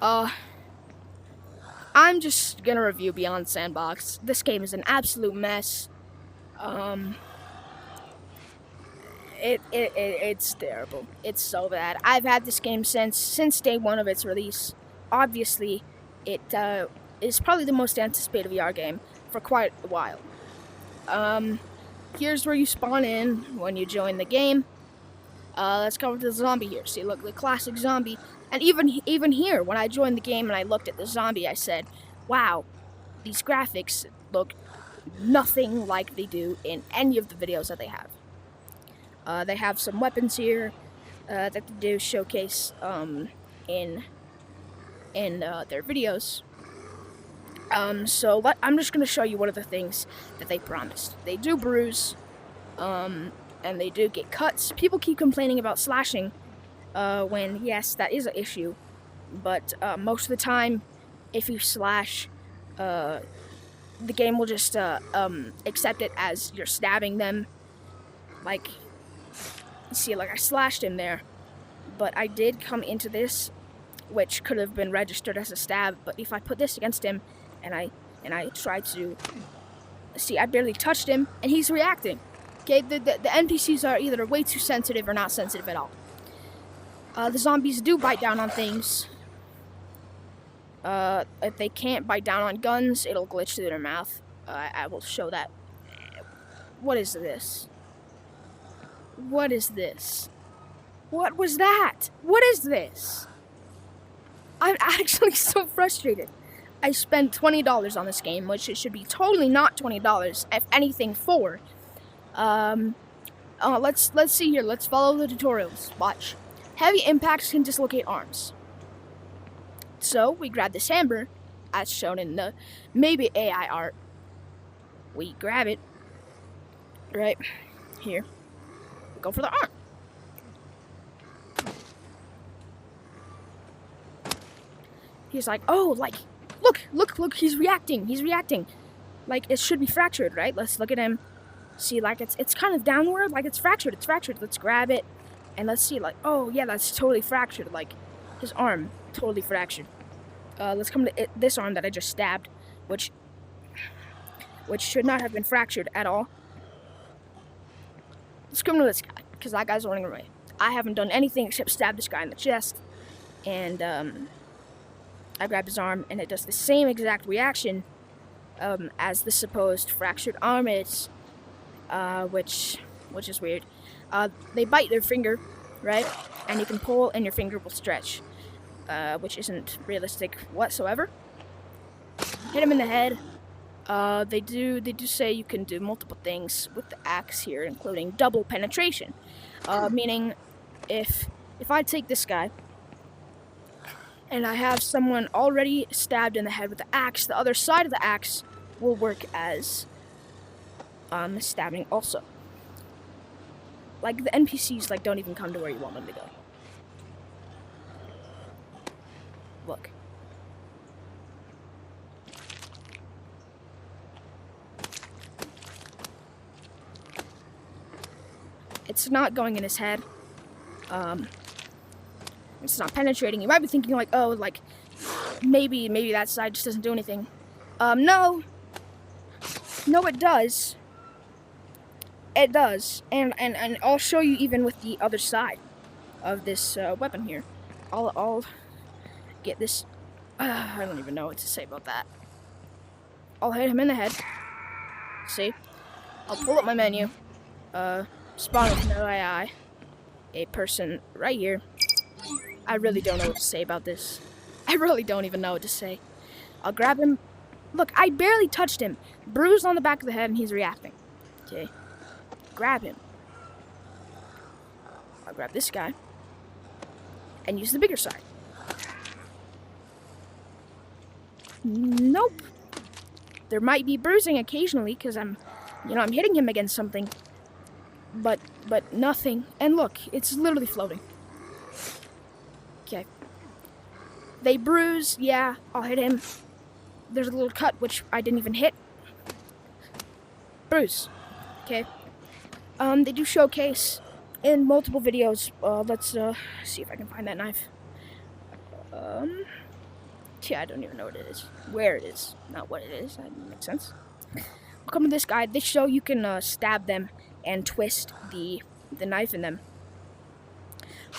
Uh, I'm just gonna review Beyond Sandbox. This game is an absolute mess. Um, it's terrible. It's so bad. I've had this game since day one of its release. Obviously, it is probably the most anticipated VR game for quite a while. Here's where you spawn in when you join the game. Let's go with the zombie here. See, look, the classic zombie. And even here, when I joined the game and I looked at the zombie, I said, wow, these graphics look nothing like they do in any of the videos that they have. They have some weapons here that they do showcase in their videos. I'm just going to show you one of the things that they promised. They do bruise, and they do get cuts. People keep complaining about slashing, when, yes, that is an issue. But most of the time, if you slash, the game will just accept it as you're stabbing them. Like, you see, like I slashed him there. But I did come into this, which could have been registered as a stab. But if I put this against him, and I tried to see, I barely touched him, and he's reacting. Okay, the NPCs are either way too sensitive or not sensitive at all. The zombies do bite down on things. If they can't bite down on guns, it'll glitch through their mouth. I will show that. What is this? What is this? What was that? What is this? I'm actually so frustrated. I spent $20 on this game, which it should be totally not $20, if anything, $4. Let's see here. Let's follow the tutorials. Watch. Heavy impacts can dislocate arms. So we grab this hammer, as shown in the maybe AI art. We grab it. Right here. We go for the arm. He's like, oh, like, look, he's reacting. Like, it should be fractured, right? Let's look at him. See, like, it's kind of downward, like it's fractured. Let's grab it, and let's see, like, oh, yeah, that's totally fractured. Like, his arm, totally fractured. Let's come to this arm that I just stabbed, which should not have been fractured at all. Let's come to this guy, because that guy's running away. I haven't done anything except stab this guy in the chest, and, I grab his arm, and it does the same exact reaction as the supposed fractured arm is, which is weird. They bite their finger, right? And you can pull, and your finger will stretch, which isn't realistic whatsoever. Hit him in the head. They do say you can do multiple things with the axe here, including double penetration, meaning if I take this guy, and I have someone already stabbed in the head with the axe, the other side of the axe will work as stabbing also. Like, the NPCs, like, don't even come to where you want them to go. Look. It's not going in his head. It's not penetrating. You might be thinking, like, oh, like, maybe that side just doesn't do anything. No, it does. It does, and I'll show you even with the other side of this weapon here. I'll get this. I don't even know what to say about that. I'll hit him in the head. See? I'll pull up my menu. Spawn with no AI. A person right here. I really don't know what to say about this. I really don't even know what to say. I'll grab him. Look, I barely touched him. Bruised on the back of the head, and he's reacting. Okay. Grab him. I'll grab this guy. And use the bigger side. Nope. There might be bruising occasionally, because I'm hitting him against something. But nothing. And look, it's literally floating. Okay. They bruise, yeah, I'll hit him. There's a little cut, which I didn't even hit. Bruise. Okay. They do showcase in multiple videos. Let's see if I can find that knife. Yeah, I don't even know what it is. Where it is, not what it is. That makes sense. We'll come to this guy. This show you can stab them and twist the knife in them,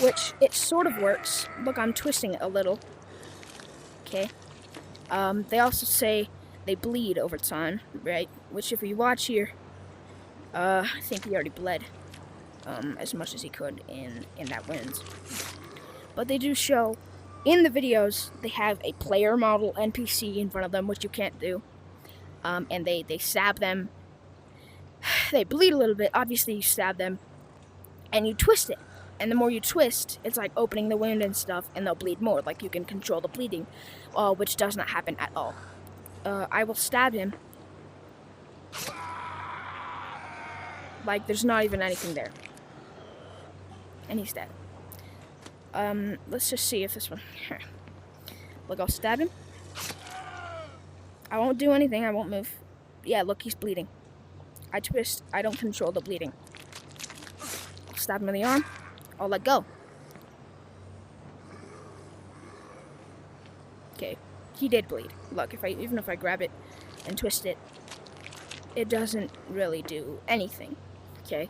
which it sort of works. Look, I'm twisting it a little. Okay. They also say they bleed over time, right? Which, if we watch here, I think he already bled as much as he could in that wind. But they do show, in the videos, they have a player model NPC in front of them, which you can't do. And they stab them. They bleed a little bit. Obviously, you stab them, and you twist it. And the more you twist, it's like opening the wound and stuff, and they'll bleed more. Like, you can control the bleeding, which does not happen at all. I will stab him. Like, there's not even anything there. And he's dead. Let's just see if this one... Look, I'll stab him. I won't do anything, I won't move. Yeah, look, he's bleeding. I twist, I don't control the bleeding. I'll stab him in the arm. I'll let go. Okay, he did bleed. Look, even if I grab it and twist it, it doesn't really do anything. Okay,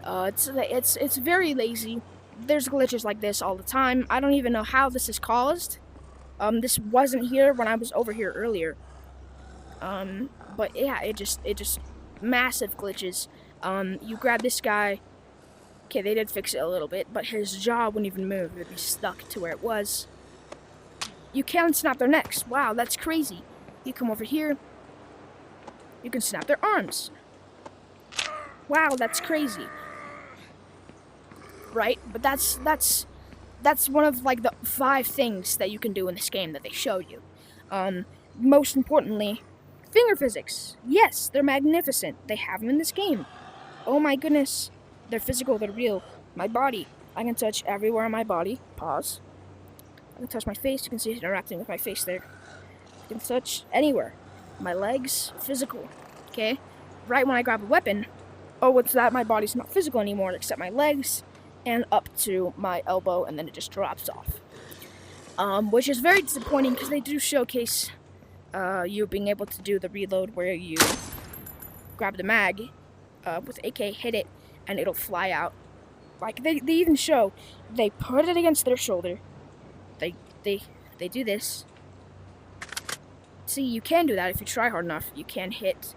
it's very lazy. There's glitches like this all the time. I don't even know how this is caused. This wasn't here when I was over here earlier. But yeah, it just massive glitches. You grab this guy. Okay, they did fix it a little bit, but his jaw wouldn't even move. It'd be stuck to where it was. You can snap their necks. Wow, that's crazy. You come over here. You can snap their arms. Wow, that's crazy. Right? But that's one of like the 5 things that you can do in this game that they show you. Most importantly, finger physics. Yes, they're magnificent. They have them in this game. Oh my goodness. They're physical, they're real. My body. I can touch everywhere on my body. Pause. I can touch my face. You can see it interacting with my face there. I can touch anywhere. My legs, physical. Okay? Right when I grab a weapon, oh, it's that my body's not physical anymore, except my legs and up to my elbow, and then it just drops off. Which is very disappointing because they do showcase you being able to do the reload where you grab the mag with AK, hit it, and it'll fly out. Like, they even show, they put it against their shoulder, they do this. See, you can do that if you try hard enough. You can hit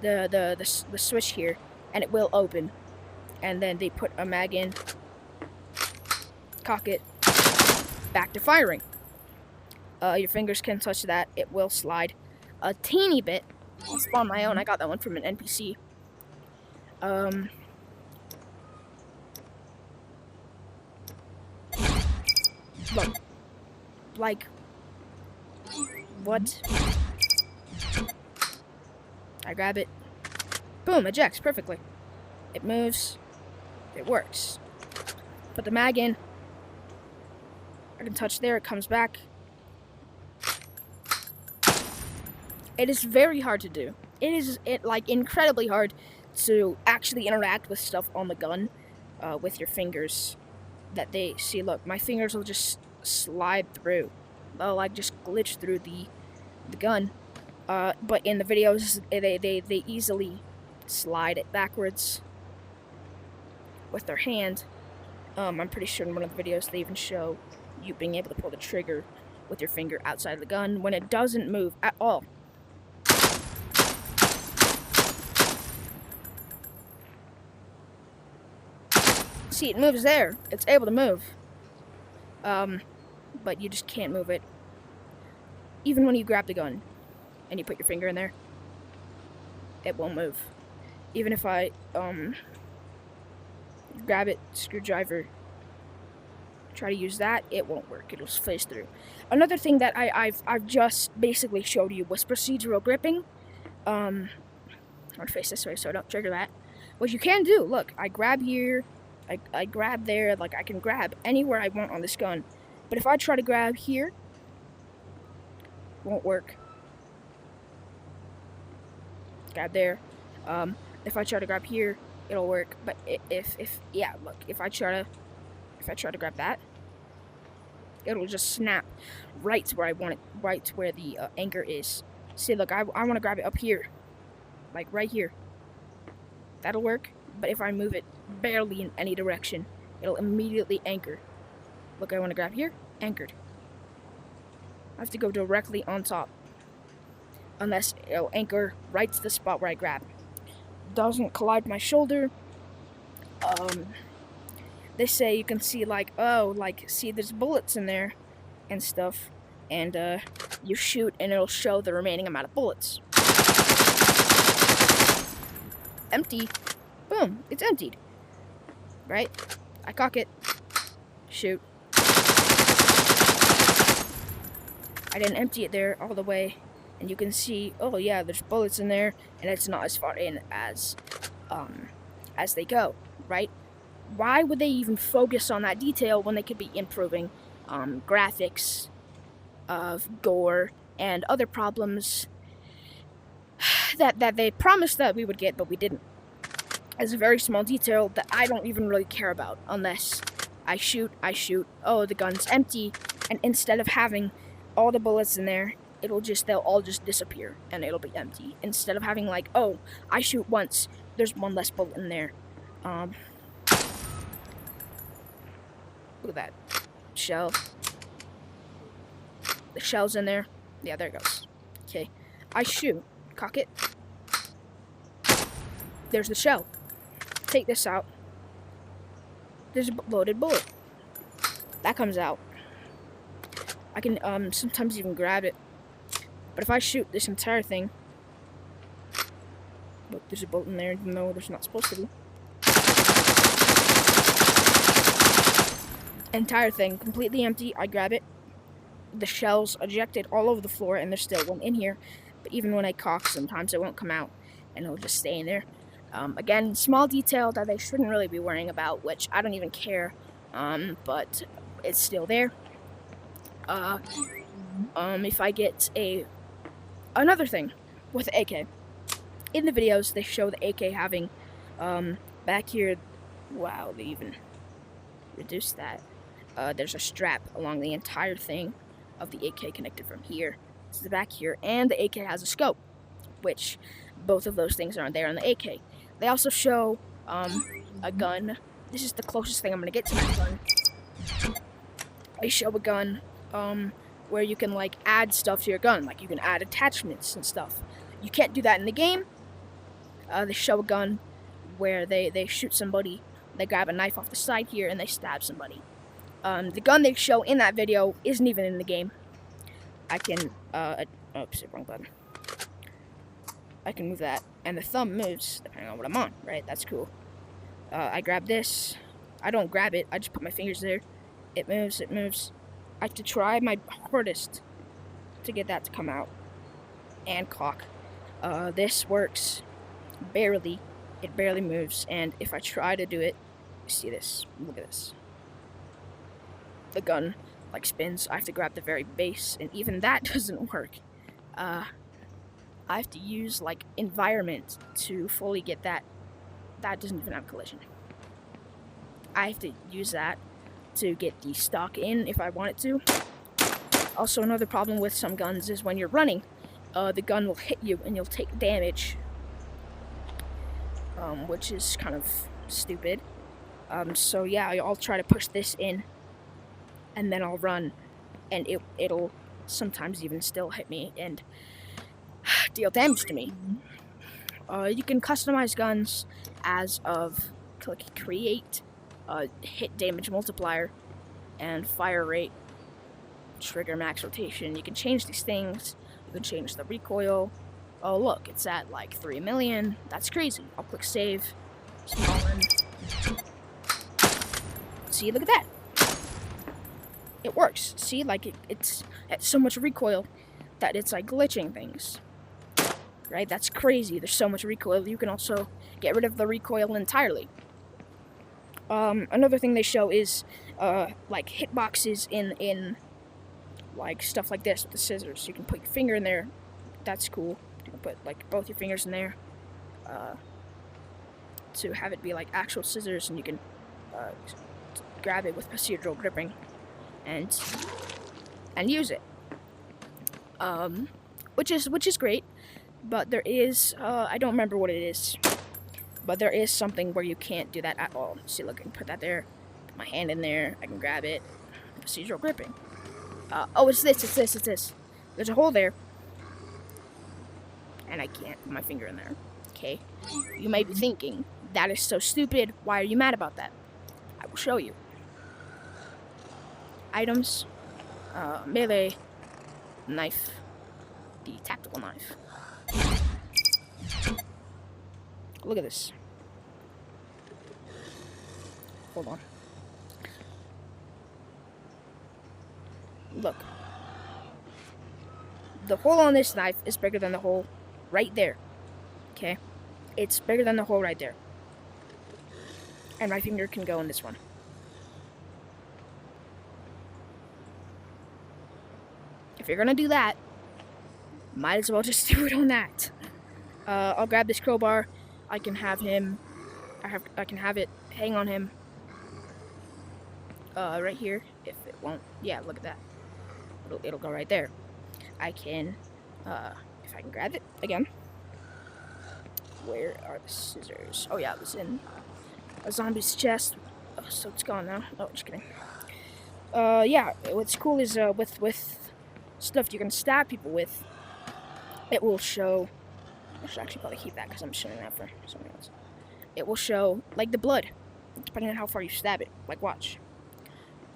the switch here, and it will open. And then they put a mag in, cock it, back to firing. Your fingers can touch that. It will slide a teeny bit. I'll spawn my own. I got that one from an NPC. Look. Like, what? I grab it. Boom, ejects perfectly. It moves. It works. Put the mag in. I can touch there, it comes back. It is very hard to do. It is like incredibly hard to actually interact with stuff on the gun with your fingers that they see. Look, my fingers will just slide through. They'll like just glitch through the gun. But in the videos, they easily slide it backwards with their hand. I'm pretty sure in one of the videos they even show you being able to pull the trigger with your finger outside of the gun when it doesn't move at all. See, it moves there. It's able to move. But you just can't move it. Even when you grab the gun and you put your finger in there, it won't move. Even if I grab it, screwdriver, try to use that, it won't work. It'll phase through. Another thing that I've just basically showed you was procedural gripping. I'm gonna face this way so I don't trigger that. What you can do, look, I grab here, I grab there, like I can grab anywhere I want on this gun. But if I try to grab here, it won't work. Grab there. If I try to grab here, it'll work. But if yeah, look, if I try to grab that, it'll just snap right to where I want it, right to where the anchor is. See, look, I want to grab it up here, like right here. That'll work, but if I move it barely in any direction, it'll immediately anchor. Look, I want to grab here, anchored. I have to go directly on top, unless it'll anchor right to the spot where I grab. Doesn't collide my shoulder. They say you can see like, oh, like, see there's bullets in there and stuff, and you shoot and it'll show the remaining amount of bullets. Empty. Boom, it's emptied. Right? I cock it. Shoot. I didn't empty it there all the way, and you can see, oh yeah, there's bullets in there, and it's not as far in as they go, right? Why would they even focus on that detail when they could be improving graphics of gore and other problems that they promised that we would get, but we didn't? It's a very small detail that I don't even really care about unless I shoot, oh, the gun's empty, and instead of having all the bullets in there, they'll all just disappear, and it'll be empty. Instead of having like, oh, I shoot once, there's one less bullet in there. Look at that shell. The shell's in there. Yeah, there it goes. Okay, I shoot, cock it. There's the shell. Take this out. There's a loaded bullet. That comes out. I can sometimes even grab it. But if I shoot this entire thing, look, there's a bullet in there, even though there's not supposed to be. Entire thing, completely empty. I grab it. The shell's ejected all over the floor, and there's still one in here. But even when I cock, sometimes it won't come out, and it'll just stay in there. Again, small detail that they shouldn't really be worrying about, which I don't even care, but it's still there. If I get another thing with the AK, in the videos they show the AK having, back here, wow, they even reduced that. There's a strap along the entire thing of the AK connected from here to the back here, and the AK has a scope, which both of those things aren't there on the AK. They also show a gun. This is the closest thing I'm gonna get to that gun. They show a gun where you can like add stuff to your gun, like you can add attachments and stuff. You can't do that in the game. They show a gun where they shoot somebody, they grab a knife off the side here, and they stab somebody. The gun they show in that video isn't even in the game. I can, oops, wrong button. I can move that, and the thumb moves depending on what I'm on, right? That's cool. I grab this. I don't grab it, I just put my fingers there. It moves, it moves. I have to try my hardest to get that to come out. And cock. This works barely. It barely moves, and if I try to do it, you see this, look at this. The gun, like, spins. I have to grab the very base, and even that doesn't work. I have to use, like, environment to fully get that. That doesn't even have collision. I have to use that to get the stock in if I want it to. Also, another problem with some guns is when you're running, the gun will hit you and you'll take damage, which is kind of stupid. So yeah, I'll try to push this in, and then I'll run, and it'll sometimes even still hit me and deal damage to me. You can customize guns as of click create, hit damage multiplier, and fire rate, trigger max rotation. You can change these things. You can change the recoil. Oh look, it's at like 3 million. That's crazy. I'll click save. Spawn. See, look at that. It works. See, like it's at so much recoil that it's like glitching things. Right? That's crazy. There's so much recoil. You can also get rid of the recoil entirely. Another thing they show is like hitboxes in like stuff like this with the scissors. You can put your finger in there. That's cool. You can put like both your fingers in there to have it be like actual scissors, and you can grab it with procedural gripping. and use it. Which is great, but there is I don't remember what it is, but there is something where you can't do that at all. See, look, I can put that there, put my hand in there, I can grab it. Procedural gripping. Oh, it's this. There's a hole there, and I can't put my finger in there. Okay, you may be thinking, that is so stupid, why are you mad about that? I will show you. Items, melee, knife, the tactical knife. Look at this. Hold on. Look. The hole on this knife is bigger than the hole right there. Okay? It's bigger than the hole right there. And my finger can go in this one. If you're gonna do that, might as well just do it on that. I'll grab this crowbar. I can have him. I can have it hang on him. Right here. If it won't, yeah, look at that. It'll go right there. I can, if I can grab it again. Where are the scissors? Oh yeah, it was in a zombie's chest. Oh, so it's gone now. Oh, just kidding. Yeah, what's cool is with stuff you can stab people with, it will show. I should actually probably keep that because I'm showing that for someone else. It will show like the blood, depending on how far you stab it. Like, watch.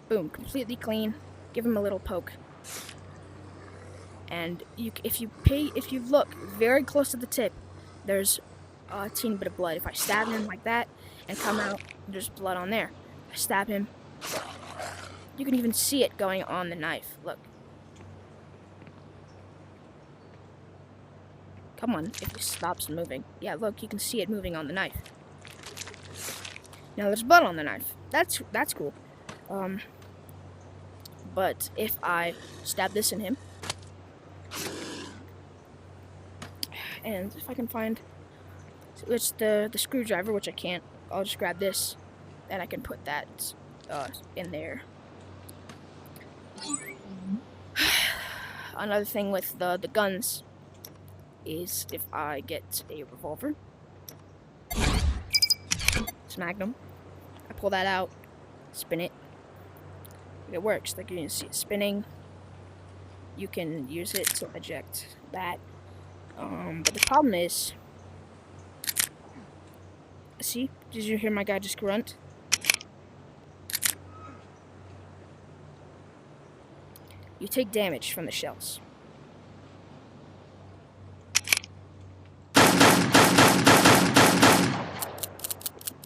Boom, completely clean. Give him a little poke. And if you look very close to the tip, there's a teeny bit of blood. If I stab him like that and come out, there's blood on there. I stab him. You can even see it going on the knife. Look. Come on, if it stops moving. Yeah, look, you can see it moving on the knife. Now there's blood on the knife. That's cool. But if I stab this in him, and if I can find, it's the screwdriver, which I can't, I'll just grab this, and I can put that in there. Another thing with the guns is if I get a revolver, it's Magnum, I pull that out, spin it, it works. Like, you can see it spinning. You can use it to eject that. But the problem is, see, did you hear my guy just grunt? You take damage from the shells.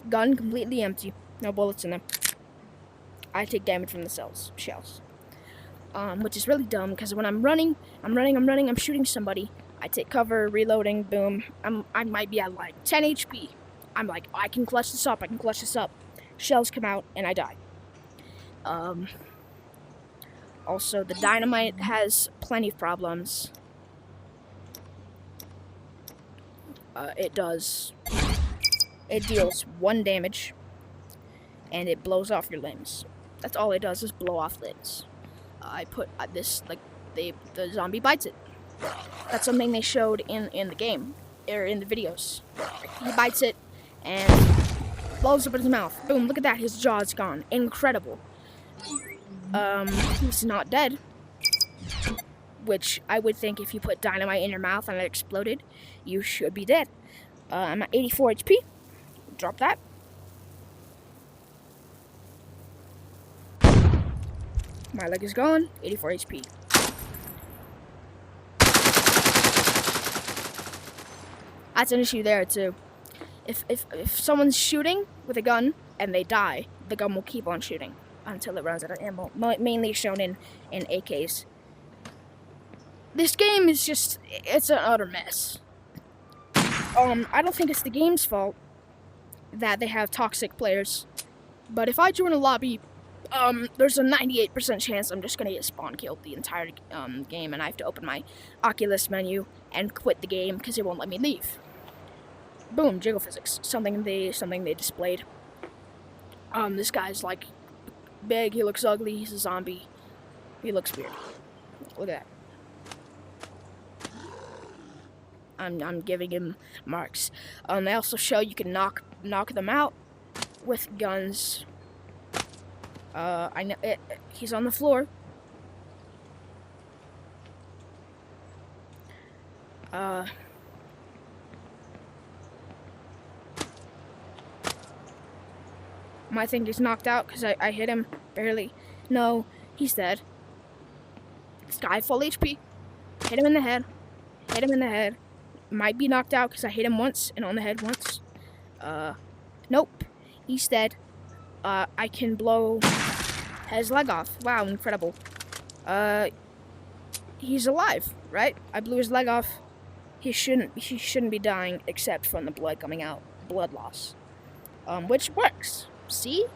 Gun completely empty, no bullets in them. I take damage from the shells. Which is really dumb, because when I'm running, I'm shooting somebody, I take cover, reloading, boom, I might be at like 10 HP. I'm like, I can clutch this up, Shells come out, and I die. Also, the dynamite has plenty of problems. It deals 1 damage, and it blows off your limbs. That's all it does, is blow off limbs. I put this, like, the zombie bites it. That's something they showed in the game, or in the videos. He bites it, and blows up in his mouth. Boom, look at that, his jaw's gone. Incredible. He's not dead. Which I would think if you put dynamite in your mouth and it exploded, you should be dead. I'm at 84 HP. Drop that. My leg is gone. 84 HP. That's an issue there too. If someone's shooting with a gun and they die, the gun will keep on shooting until it runs out of ammo. Mainly shown in AKs. This game is just, it's an utter mess. I don't think it's the game's fault that they have toxic players. But if I join a lobby, there's a 98% chance I'm just gonna get spawn killed the entire game, and I have to open my Oculus menu and quit the game because it won't let me leave. Boom, jiggle physics. Something they displayed. This guy's like big, he looks ugly, he's a zombie. He looks weird. Look at that. I'm giving him marks. They also show you can knock them out with guns. I know he's on the floor. Might think he's knocked out because I hit him barely. No, he's dead. This guy full HP. Hit him in the head. Hit him in the head. Might be knocked out because I hit him once and on the head once. Nope. He's dead. I can blow his leg off. Wow, incredible. He's alive, right? I blew his leg off. He shouldn't be dying except from the blood coming out. Blood loss. Which works. See?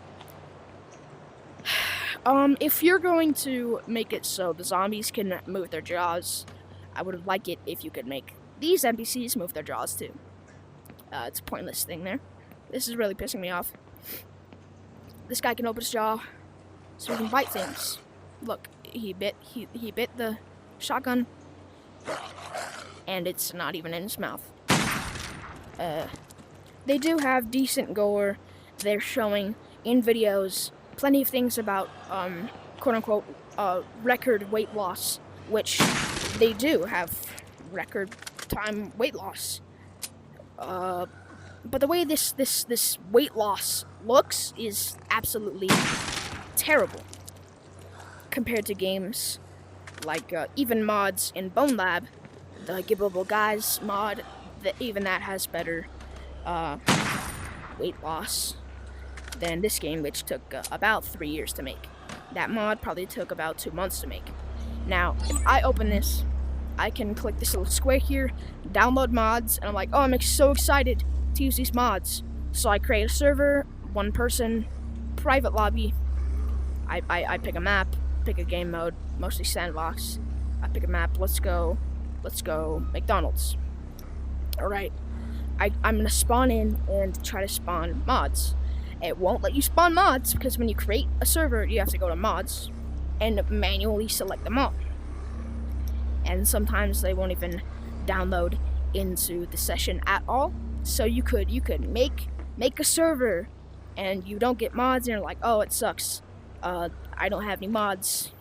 If you're going to make it so the zombies can move their jaws, I would like it if you could make these NPCs move their jaws too. It's a pointless thing there. This is really pissing me off. This guy can open his jaw, so he can bite things. Look, he bit the shotgun, and it's not even in his mouth. They do have decent gore. They're showing in videos plenty of things about quote-unquote record weight loss, which they do have record time weight loss. But the way this weight loss looks is absolutely terrible compared to games like even mods in Bone Lab, the Gibbable Guys mod, even that has better weight loss than this game, which took about 3 years to make. That mod probably took about 2 months to make. Now, if I open this, I can click this little square here, download mods, and I'm like, oh, I'm so excited to use these mods. So I create a server, 1 person, private lobby. I pick a map, pick a game mode, mostly sandbox. I pick a map, let's go McDonald's. Alright, I'm gonna spawn in and try to spawn mods. It won't let you spawn mods because when you create a server, you have to go to mods and manually select them all. And sometimes they won't even download into the session at all. So you could make a server and you don't get mods and you're like, oh, it sucks. I don't have any mods.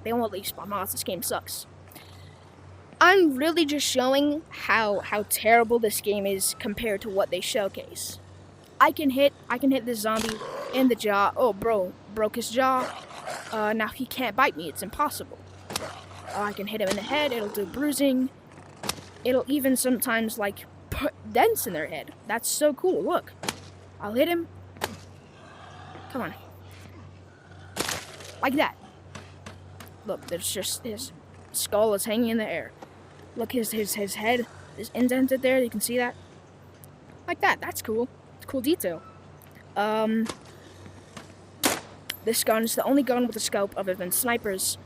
They won't let you spawn mods. This game sucks. I'm really just showing how terrible this game is compared to what they showcase. I can hit this zombie in the jaw. Oh, bro, broke his jaw. Now he can't bite me. It's impossible. I can hit him in the head. It'll do bruising. It'll even sometimes like put dents in their head. That's so cool. Look, I'll hit him. Come on, like that. Look, there's just his skull is hanging in the air. Look, his head is indented there. You can see that. Like that. That's cool. Cool detail. This gun is the only gun with a scope other than snipers.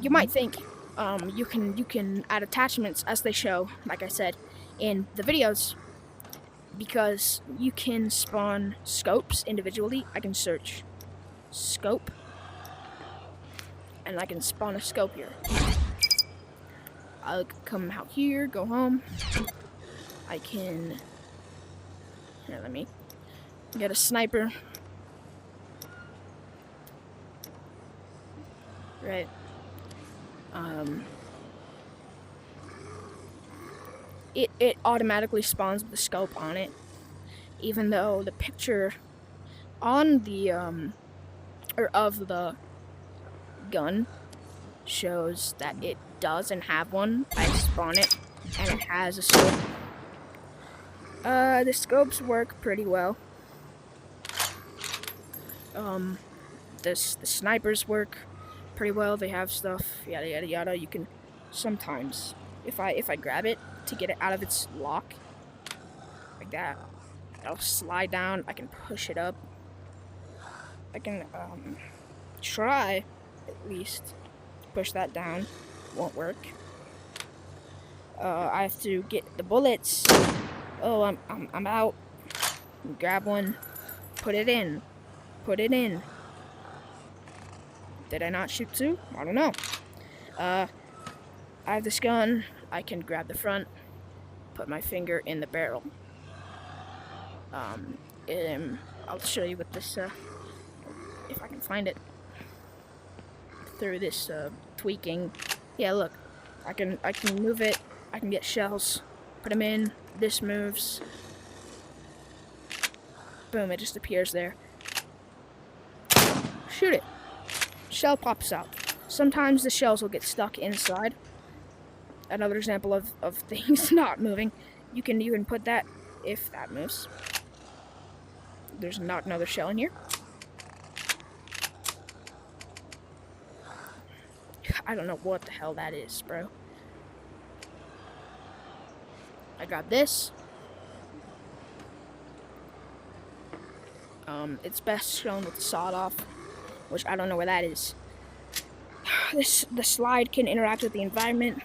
You might think you can add attachments as they show, like I said, in the videos, because you can spawn scopes individually. I can search scope, and I can spawn a scope here. I'll come out here, go home. I can. Here, let me get a sniper. Right. It automatically spawns with the scope on it, even though the picture on the or of the gun shows that it doesn't have one. I spawn it and it has a scope. The scopes work pretty well. The snipers work pretty well. They have stuff, yada yada yada. You can sometimes, if I grab it to get it out of its lock, like that, it'll slide down. I can push it up. I can try at least to push that down. Won't work. I have to get the bullets. Oh, I'm out. Grab one. Put it in. Did I not shoot two? I don't know. I have this gun. I can grab the front, put my finger in the barrel. I'll show you with this, if I can find it, through this, tweaking. Yeah, look. I can move it. I can get shells. Put them in. This moves. Boom, it just appears there. Shoot it. Shell pops out. Sometimes the shells will get stuck inside. Another example of things not moving. You can put that if that moves. There's not another shell in here. I don't know what the hell that is, bro. I got this. It's best shown with the sawed off, which I don't know where that is. The slide can interact with the environment.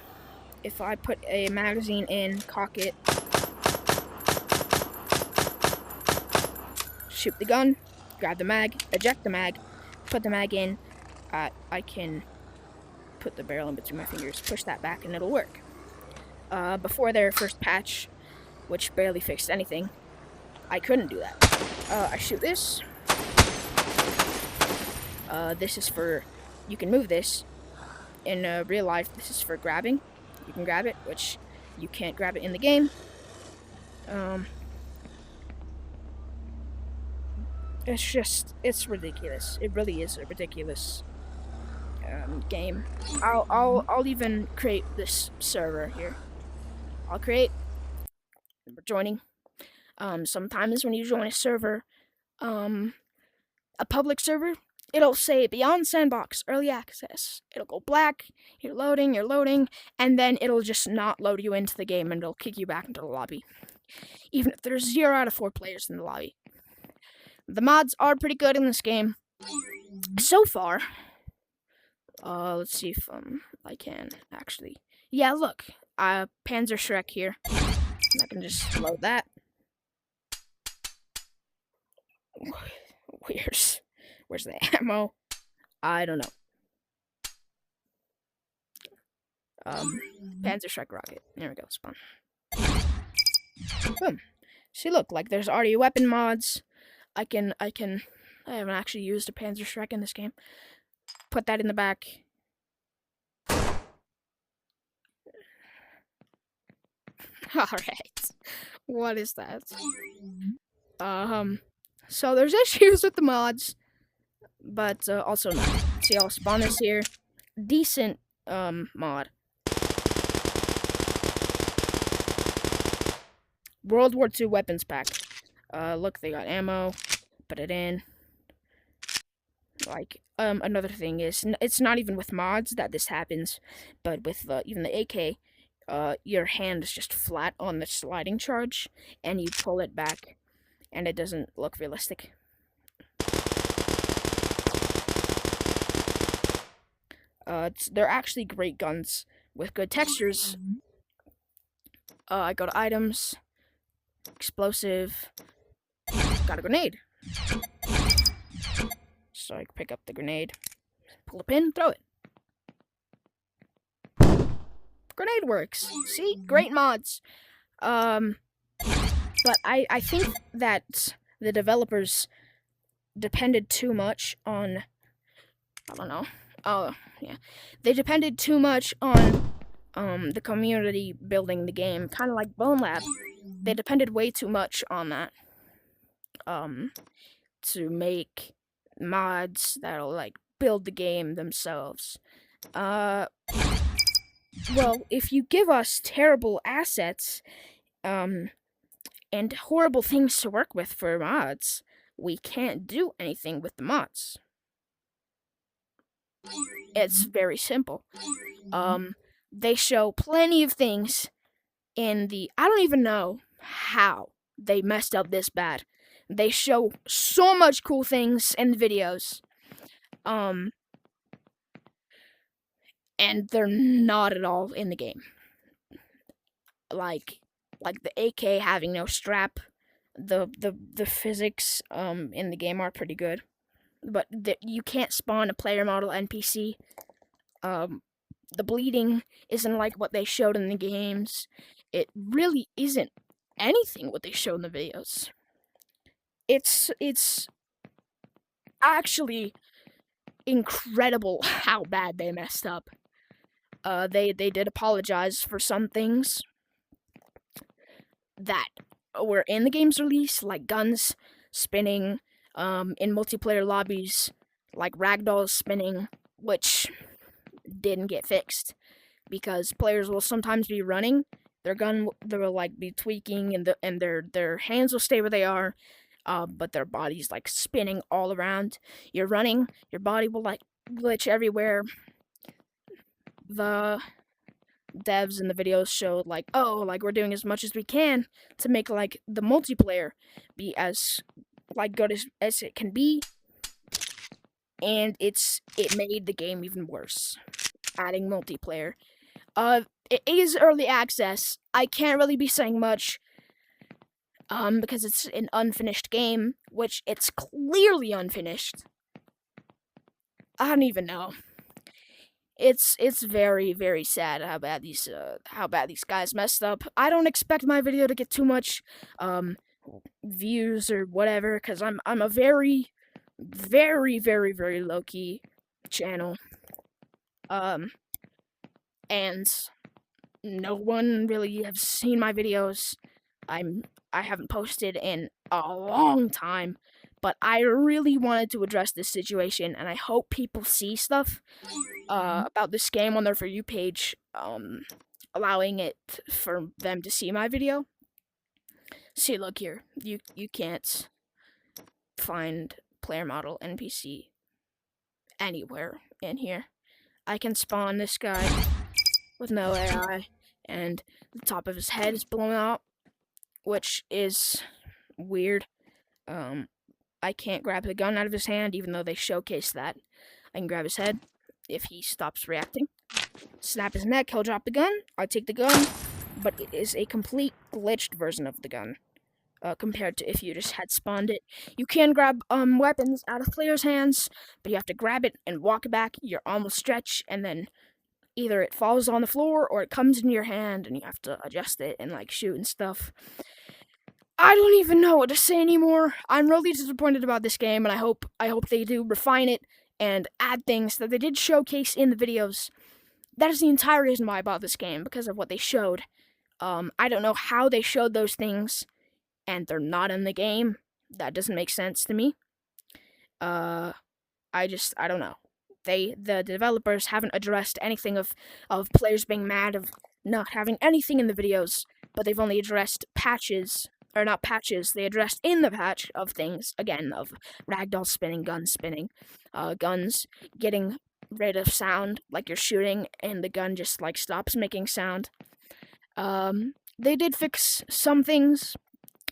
If I put a magazine in, cock it, shoot the gun, grab the mag, eject the mag, put the mag in, I can put the barrel in between my fingers, push that back, and it'll work. Before their first patch, which barely fixed anything, I couldn't do that. I shoot this. This is for, you can move this. In real life, this is for grabbing. You can grab it, which you can't grab it in the game. It's ridiculous. It really is a ridiculous game. I'll even create this server here. I'll create. We're joining. Sometimes when you join a server, a public server, it'll say Beyond Sandbox Early Access. It'll go black. You're loading, and then it'll just not load you into the game, and it'll kick you back into the lobby, even if there's 0 out of 4 players in the lobby. The mods are pretty good in this game so far. Let's see if I can actually. Yeah, look, Panzer Shrek here. And I can just load that. Where's the ammo? I don't know. Panzer Shrek rocket. There we go. Spawn. Boom. See, look, like there's already weapon mods. I haven't actually used a Panzer Shrek in this game. Put that in the back. Alright. What is that? So there's issues with the mods, but also not. See, I'll spawn this here. Decent mod. World War II weapons pack. Look, they got ammo. Put it in. Like, another thing is, it's not even with mods that this happens, but with even the AK, your hand is just flat on the sliding charge, and you pull it back, and it doesn't look realistic. They're actually great guns with good textures. I go to items, explosive, got a grenade. So I can pick up the grenade, pull the pin, throw it. Grenade works. See? Great mods. But I think that the developers depended too much on, I don't know. Oh, yeah. They depended too much on the community building the game, kind of like Bone Lab. They depended way too much on that to make mods that'll like build the game themselves. Well, if you give us terrible assets and horrible things to work with for mods, we can't do anything with the mods. It's very simple. They show plenty of things in the, I don't even know how they messed up this bad. They show so much cool things in the videos. And they're not at all in the game. Like the AK having no strap. The physics in the game are pretty good. but you can't spawn a player model NPC. The bleeding isn't like what they showed in the games. It really isn't anything what they showed in the videos. It's actually incredible how bad they messed up. They did apologize for some things that were in the game's release, like guns spinning, in multiplayer lobbies, like ragdolls spinning, which didn't get fixed because players will sometimes be running, their gun they'll like be tweaking, and their hands will stay where they are, but their body's like spinning all around. You're running, your body will like glitch everywhere. The devs in the videos showed like, oh, like we're doing as much as we can to make like the multiplayer be as like good as it can be, and it made the game even worse. Adding multiplayer. It is early access. I can't really be saying much, because it's an unfinished game, which it's clearly unfinished. I don't even know. It's very very sad how bad these guys messed up. I don't expect my video to get too much views or whatever, because I'm a very very low key channel, and no one really has seen my videos. I haven't posted in a long time, but I really wanted to address this situation, and I hope people see stuff about this game on their For You page, allowing it for them to see my video. See, look here, you can't find player model NPC anywhere in here. I can spawn this guy with no AI, and the top of his head is blown out, which is weird. I can't grab the gun out of his hand, even though they showcase that. I can grab his head if he stops reacting. Snap his neck, he'll drop the gun. I take the gun, but it is a complete glitched version of the gun, compared to if you just had spawned it. You can grab weapons out of players' hands, but you have to grab it and walk it back. Your arm will stretch, and then either it falls on the floor or it comes in your hand, and you have to adjust it and like shoot and stuff. I don't even know what to say anymore. I'm really disappointed about this game, and I hope they do refine it and add things that they did showcase in the videos. That is the entire reason why I bought this game, because of what they showed. I don't know how they showed those things, and they're not in the game. That doesn't make sense to me. I don't know. The developers haven't addressed anything of players being mad of not having anything in the videos, but they've only addressed patches, or not patches, they addressed in the patch of things, again, of ragdoll spinning, guns getting rid of sound, like you're shooting and the gun just like stops making sound. They did fix some things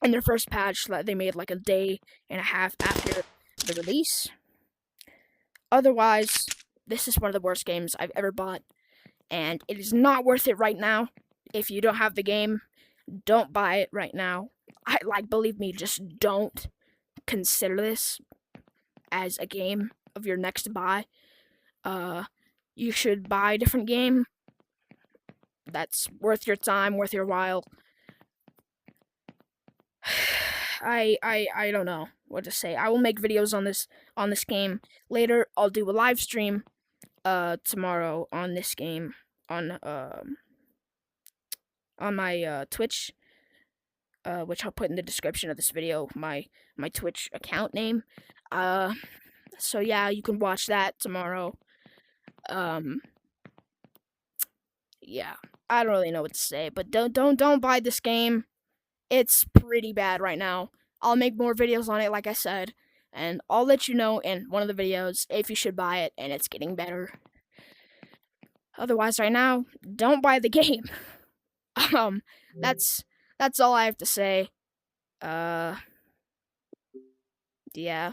in their first patch that they made like a day and a half after the release. Otherwise, this is one of the worst games I've ever bought, and it is not worth it right now. If you don't have the game, don't buy it right now. Believe me, just don't consider this as a game of your next buy. You should buy a different game that's worth your time, worth your while. I don't know what to say. I will make videos on this game later. I'll do a live stream tomorrow on this game on my Twitch, which I'll put in the description of this video, my Twitch account name. So yeah, you can watch that tomorrow. Yeah, I don't really know what to say, but don't buy this game. It's pretty bad right now. I'll make more videos on it, like I said, and I'll let you know in one of the videos if you should buy it and it's getting better. Otherwise, right now, don't buy the game. That's all I have to say. Yeah.